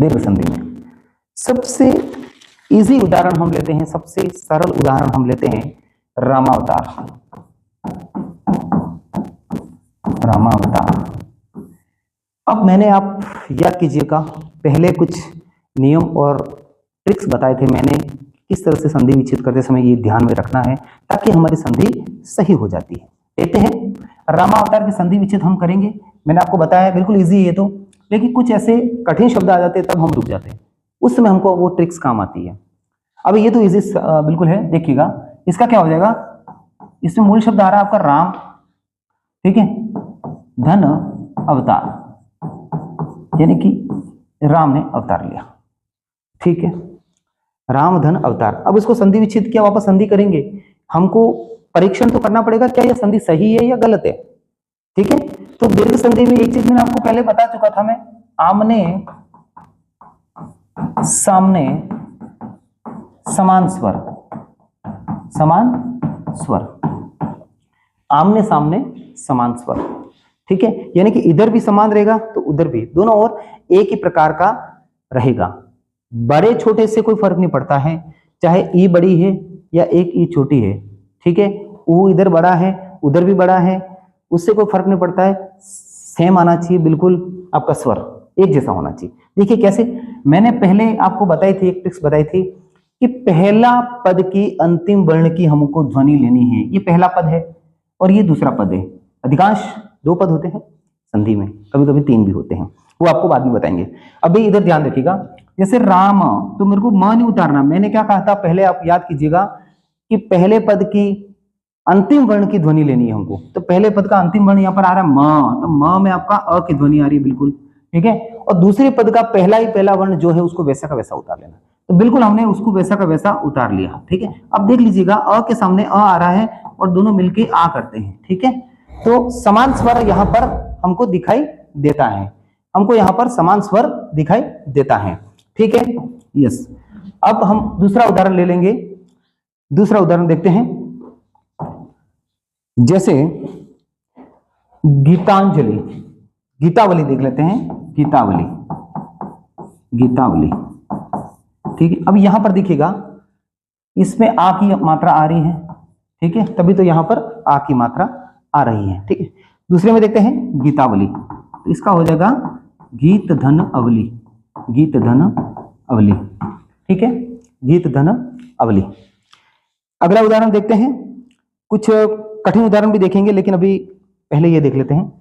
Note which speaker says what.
Speaker 1: दीर्घ संधि में। सबसे इजी उदाहरण हम लेते हैं, सबसे सरल उदाहरण हम लेते हैं रामावतार। रामावतार। अब मैंने, आप याद कीजिएगा, पहले कुछ नियम और ट्रिक्स बताए थे मैंने, किस तरह से संधि विच्छेद करते समय ये ध्यान में रखना है ताकि हमारी संधि सही हो जाती है। देखते हैं रामावतार की संधि विच्छेद हम करेंगे। मैंने आपको बताया बिल्कुल इजी है तो, लेकिन कुछ ऐसे कठिन शब्द आ जाते हैं तब हम रुक जाते हैं, उस समय हमको वो ट्रिक्स काम आती है। अब ये तो इजी बिल्कुल है, देखिएगा इसका क्या हो जाएगा। इसमें मूल शब्द आ रहा है आपका राम, ठीक है, धन अवतार, यानी कि राम ने अवतार लिया, ठीक है, राम धन अवतार। अब इसको संधि विच्छेद किया, वापस संधि करेंगे, हमको परीक्षण तो करना पड़ेगा क्या यह संधि सही है या गलत है, ठीक है। तो दीर्घ संधि में एक चीज मैंने आपको पहले बता चुका था, मैं आमने सामने समान स्वर, समान स्वर, आमने सामने समान स्वर, ठीक है, यानी कि इधर भी समान रहेगा तो उधर भी, दोनों ओर एक ही प्रकार का रहेगा। बड़े छोटे से कोई फर्क नहीं पड़ता है, चाहे ई बड़ी है या एक ई छोटी है, ठीक है, ऊ इधर बड़ा है उधर भी बड़ा है, उससे कोई फर्क नहीं पड़ता है, सेम आना चाहिए, बिल्कुल आपका स्वर एक जैसा होना चाहिए। देखिए कैसे, मैंने पहले आपको बताई थी, एक ट्रिक्स बताई थी कि पहला पद की अंतिम वर्ण की हमको ध्वनि लेनी है। ये पहला पद है और ये दूसरा पद है। अधिकांश 2 पद होते हैं संधि में, कभी कभी 3 भी होते हैं, वो आपको बाद में बताएंगे। अभी इधर ध्यान रखिएगा, जैसे राम, तो मेरे को म नहीं उतारना, मैंने क्या कहा था पहले, आप याद कीजिएगा कि पहले पद की अंतिम वर्ण की ध्वनि लेनी है हमको। तो पहले पद का अंतिम वर्ण यहाँ पर आ रहा है म, तो म में आपका अ की ध्वनि आ रही है बिल्कुल, ठीक है, और दूसरे पद का पहला वर्ण जो है उसको वैसा का वैसा उतार लेना। तो बिल्कुल हमने उसको वैसा का वैसा उतार लिया, ठीक है। अब देख लीजिएगा अ के सामने अ आ रहा है और दोनों मिलके आ करते हैं, ठीक है। तो समान स्वर यहाँ पर हमको दिखाई देता है, हमको यहाँ पर समान स्वर दिखाई देता है, ठीक है, यस। अब हम दूसरा उदाहरण ले लेंगे, दूसरा उदाहरण देखते हैं, जैसे गीतांजलि, गीतावली देख लेते हैं, गीतावली, गीतावली, ठीक है। अब यहां पर देखिएगा इसमें आ की मात्रा आ रही है, ठीक है, तभी तो यहां पर आ की मात्रा आ रही है, ठीक है। दूसरे में देखते हैं गीतावली, तो इसका हो जाएगा गीत धन अवली, गीत धन अवली, ठीक है, गीत धन अवली। अगला उदाहरण देखते हैं, कुछ कठिन उदाहरण भी देखेंगे लेकिन अभी पहले ये देख लेते हैं।